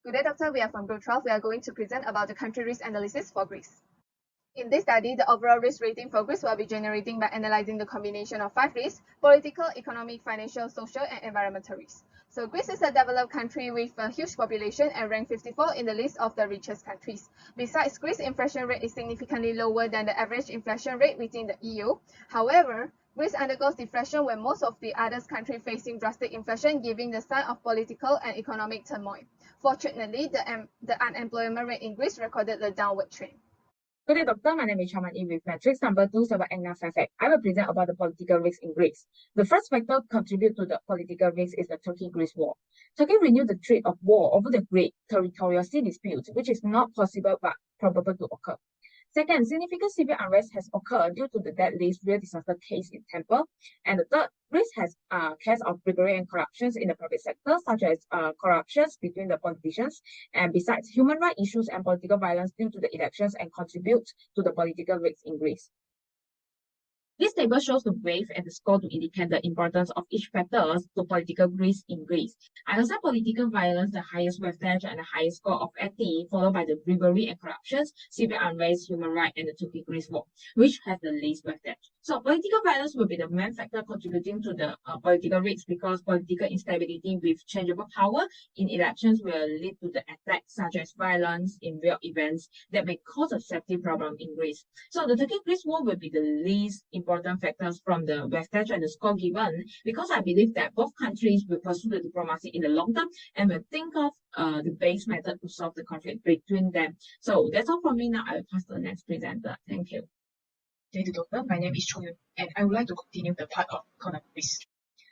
Good day, Doctor. We are from Group 12. We are going to present about the country risk analysis for Greece. In this study, the overall risk rating for Greece will be generated by analyzing the combination of 5 risks: political, economic, financial, social, and environmental risks. So Greece is a developed country with a huge population and ranked 54 in the list of the richest countries. Besides, Greece's inflation rate is significantly lower than the average inflation rate within the EU. However, Greece undergoes deflation when most of the other countries facing drastic inflation, giving the sign of political and economic turmoil. Fortunately, the unemployment rate in Greece recorded a downward trend. Good day, Doctor. My name is Chaman with matrix number 278955. I will present about the political risk in Greece. The first factor to contribute to the political risk is the Turkey-Greece war. Turkey renewed the threat of war over the great territorial sea dispute, which is not possible but probable to occur. Second, significant civil unrest has occurred due to the deadly real disaster case in Temple. And the third, Greece has case of bribery and corruptions in the private sector, such as corruptions between the politicians, and besides human rights issues and political violence due to the elections and contribute to the political risk in Greece. This table shows the wave and the score to indicate the importance of each factor to political risk in Greece. Alongside political violence, the highest weightage and the highest score of 80, followed by the bribery and corruptions, civil unrest, human rights, and the Turkey-Greece war, which has the least weightage. So political violence will be the main factor contributing to the political risk because political instability with changeable power in elections will lead to the attacks such as violence in real events that may cause a safety problem in Greece. So the Turkey-Greece war will be the least important factors from the weightage and the score given because I believe that both countries will pursue the diplomacy in the long term and will think of the base method to solve the conflict between them. So that's all from me now. I will pass to the next presenter. Thank you. Thank you, Doctor. My name is Chong Yun, and I would like to continue the part of economic risk.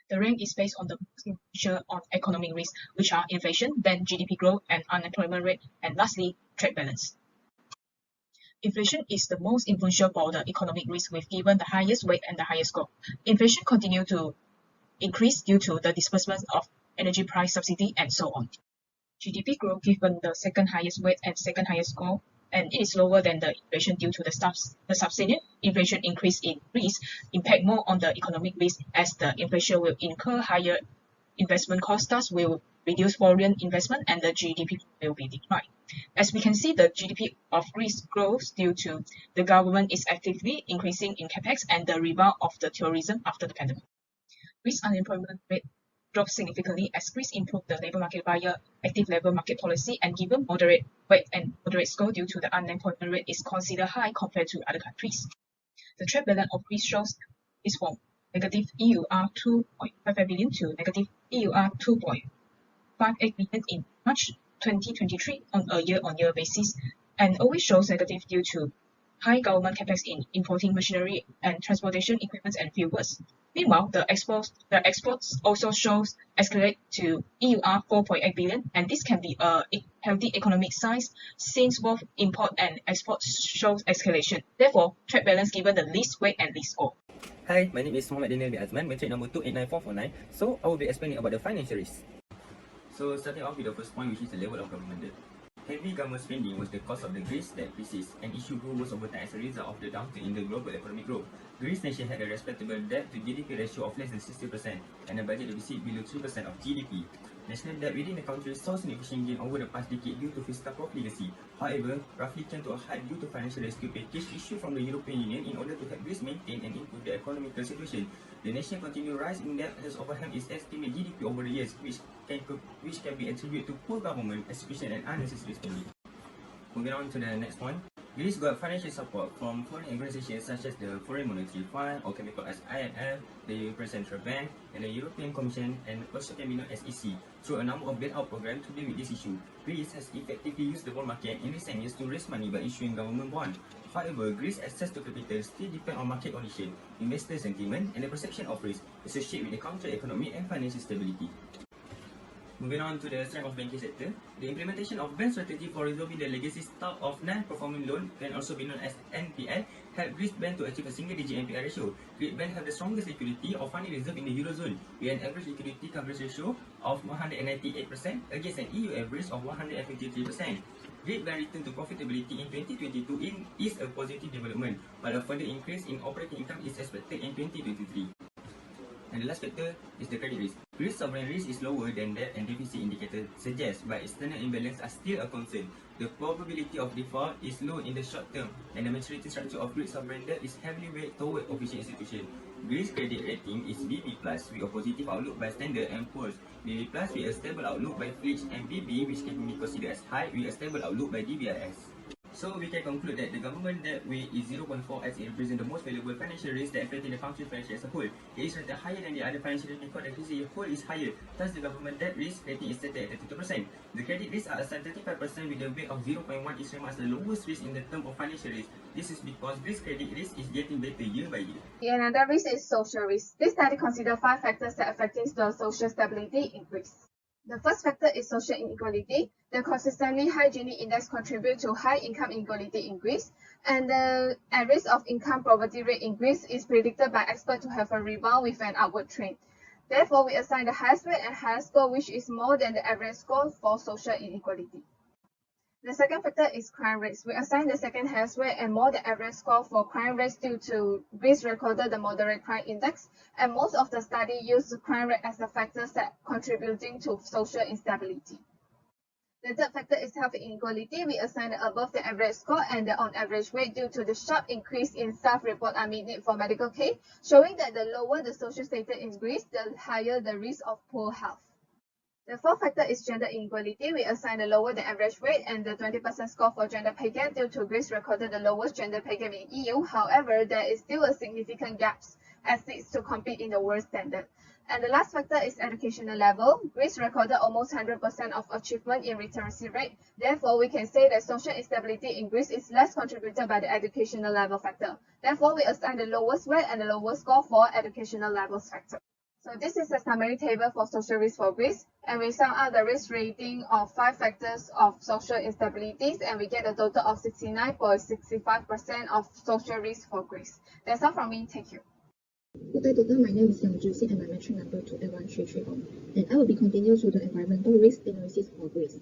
The rank is based on the measure on economic risk, which are inflation, then GDP growth and unemployment rate, and lastly, trade balance. Inflation is the most influential for the economic risk with given the highest weight and the highest score. Inflation continues to increase due to the disbursement of energy price subsidy and so on. GDP growth given the second highest weight and second highest score, and it is lower than the inflation due to the subsidence inflation increase in Greece impact more on the economic risk as the inflation will incur higher investment costs, thus will reduce foreign investment and the GDP will be declined. As we can see, the GDP of Greece grows due to the government is actively increasing in capex and the rebound of the tourism after the pandemic. Greece unemployment rate dropped significantly as Greece improved the labor market via active labor market policy and given moderate weight and moderate score due to the unemployment rate is considered high compared to other countries. The trade balance of Greece shows is from negative EUR 2.55 billion to negative EUR 2.58 billion in March 2023 on a year-on-year basis, and always shows negative due to high government capex in importing machinery and transportation equipment and fuels. Meanwhile, the exports also shows escalate to EUR 4.8 billion, and this can be a healthy economic size since both import and export shows escalation. Therefore, trade balance given the least weight and least score. Hi, my name is Mohammed Daniel bin Azman, matric number 289449. So, I will be explaining about the financial risk. So, starting off with the first point, which is the level of government debt. Heavy government spending was the cause of the Greece debt crisis, an issue grew worse over time as a result of the downturn in the global economic growth. Greece nation had a respectable debt to GDP ratio of less than 60% and a budget deficit below 3% of GDP. National debt within the country saw significant gain over the past decade due to fiscal profligacy. However, roughly came to a height due to financial rescue package issued from the European Union in order to help Greece maintain and improve the economical situation. The nation continued rise in debt has overwhelmed its estimated GDP over the years, which can be attributed to poor government execution and unnecessary spending. Moving on to the next one. Greece got financial support from foreign organizations such as the Foreign Monetary Fund, or chemical as IMF, the European Central Bank, and the European Commission, and also can be known as EC, through a number of bailout programs to deal with this issue. Greece has effectively used the bond market in recent years to raise money by issuing government bonds. However, Greece's access to capital still depends on market conditions, investor sentiment, and the perception of risk associated with the country economic and financial stability. Moving on to the strength of banking sector, the implementation of bank strategy for resolving the legacy stock of non-performing loan, can also be known as NPL, helped Greece bank to achieve a single-digit NPL ratio. Greek banks have the strongest liquidity of funding reserve in the Eurozone, with an average liquidity coverage ratio of 198% against an EU average of 153%. Greek bank return to profitability in 2022 is a positive development, while a further increase in operating income is expected in 2023. And the last factor is the credit risk. Greece sovereign risk is lower than debt and deficit indicator suggests, but external imbalance are still a concern. The probability of default is low in the short term, and the maturity structure of Greece sovereign debt is heavily weighted toward official institutions. Greece credit rating is BB+ with a positive outlook by Standard and Poor's, BB+ with a stable outlook by Fitch, and BB which can be considered as high with a stable outlook by DBRS. So we can conclude that the government debt weight is 0.4 as it represents the most valuable financial risk that affecting the country's financial as a whole. It is rated higher than the other financial record that the whole is higher. Thus, the government debt risk rating is set at 32%. The credit risks are assigned 35% with a weight of 0.1 is ranked as the lowest risk in the term of financial risk. This is because Greece credit risk is getting better year by year. Another risk is social risk. This study considers 5 factors that affecting the social stability in Greece. The first factor is social inequality. The consistently high Gini index contributes to high income inequality in Greece, and the average of income poverty rate in Greece is predicted by experts to have a rebound with an upward trend. Therefore, we assign the highest rate and highest score, which is more than the average score for social inequality. The second factor is crime rates. We assign the second highest rate and more than average score for crime rates due to Greece recorded the moderate crime index, and most of the study used crime rate as a factor set contributing to social instability. The third factor is health inequality. We assign the above the average score and the on average rate due to the sharp increase in self-report unmet need for medical care, showing that the lower the social status in Greece, the higher the risk of poor health. The fourth factor is gender inequality. We assign the lower than average rate and the 20% score for gender pay gap due to Greece recorded the lowest gender pay gap in EU. However, there is still a significant gaps as needs to compete in the world standard. And the last factor is educational level. Greece recorded almost 100% of achievement in literacy rate. Therefore, we can say that social instability in Greece is less contributed by the educational level factor. Therefore, we assign the lowest rate and the lowest score for educational levels factor. So this is a summary table for social risk for Greece, and we sum up the risk rating of 5 factors of social instabilities, and we get a total of 69.65% of social risk for Greece. That's all from me. Thank you. Good day, Doctor. My name is Yang Jusi, and my metric number 28133 and I will be continuing to the environmental risk analysis for Greece.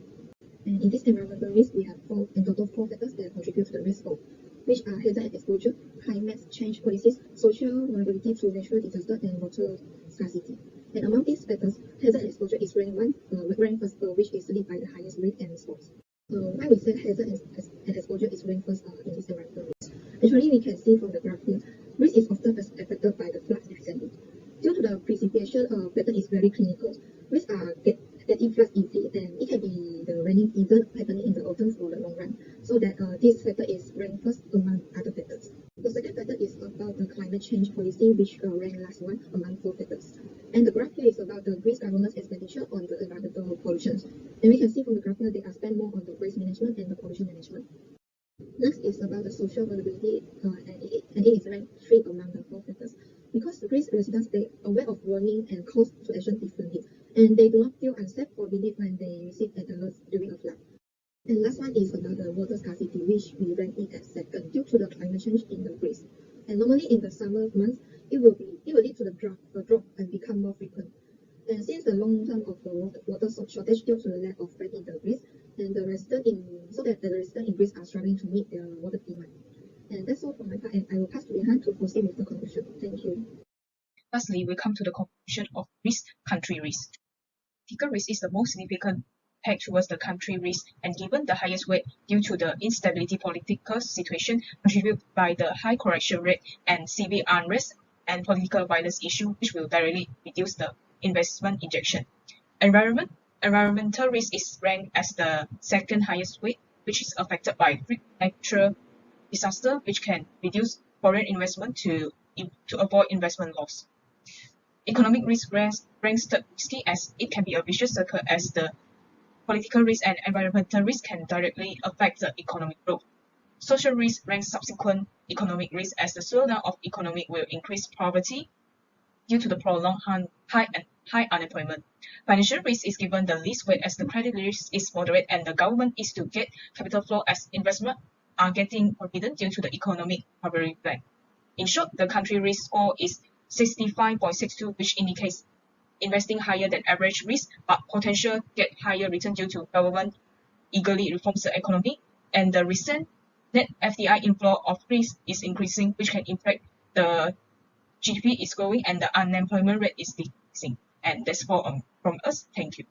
And in this environmental risk, we have in total 4 factors that contribute to the risk score, which are hazard and exposure, climate change policies, social vulnerability to natural disaster, and water scarcity. And among these factors, hazard and exposure is ranked first, which is linked by the highest rate and scores. Why we say hazard and exposure is ranked first in this environmental risk? Actually, we can see from the graph here, risk is often affected by the floods recently. Due to the precipitation pattern is very clinical, risks are getting floods easily, and it can be the raining season happening in the autumn for the long run. So that this factor is ranked first among other factors. The second factor is about the climate change policy, which ranked last one among 4 factors. And the graph here is about the Greece government's expenditure on the environmental pollution. And we can see from the graph here they are spent more on the waste management and the pollution management. Next is about the social vulnerability, and it is ranked 3 among the 4 factors. Because Greece residents they are aware of warning and calls to action differently, and they do not feel unsafe or relief when they receive alerts during a flood. And last one is about the water scarcity, which we rank it at second due to the climate change in the Greece. And normally in the summer months, it will lead to the drop and become more frequent. And since the long term of the water shortage due to the lack of rain in the Greece, and the residents in Greece are struggling to meet their water demand. And that's all from my part, and I will pass to Rehan to proceed with the conclusion. Thank you. Lastly, we come to the conclusion of risk, country risk. Political risk is the most significant impact towards the country risk, and given the highest weight due to the instability political situation contributed by the high correction rate and civil unrest and political violence issue, which will directly reduce the investment injection. Environmental risk is ranked as the second highest weight, which is affected by natural disaster, which can reduce foreign investment to avoid investment loss. Economic risk ranks third risky, as it can be a vicious circle, as the political risk and environmental risk can directly affect the economic growth. Social risk ranks subsequent economic risk, as the slowdown of economic will increase poverty due to the prolonged high unemployment. Financial risk is given the least weight, as the credit risk is moderate and the government is to get capital flow as investment are getting confident due to the economic recovery plan. In short, the country risk score is 65.62, which indicates investing higher than average risk, but potential get higher return due to government eagerly reforms the economy, and the recent net FDI inflow of risk is increasing, which can impact the GDP is growing and the unemployment rate is decreasing. And that's all from us. Thank you.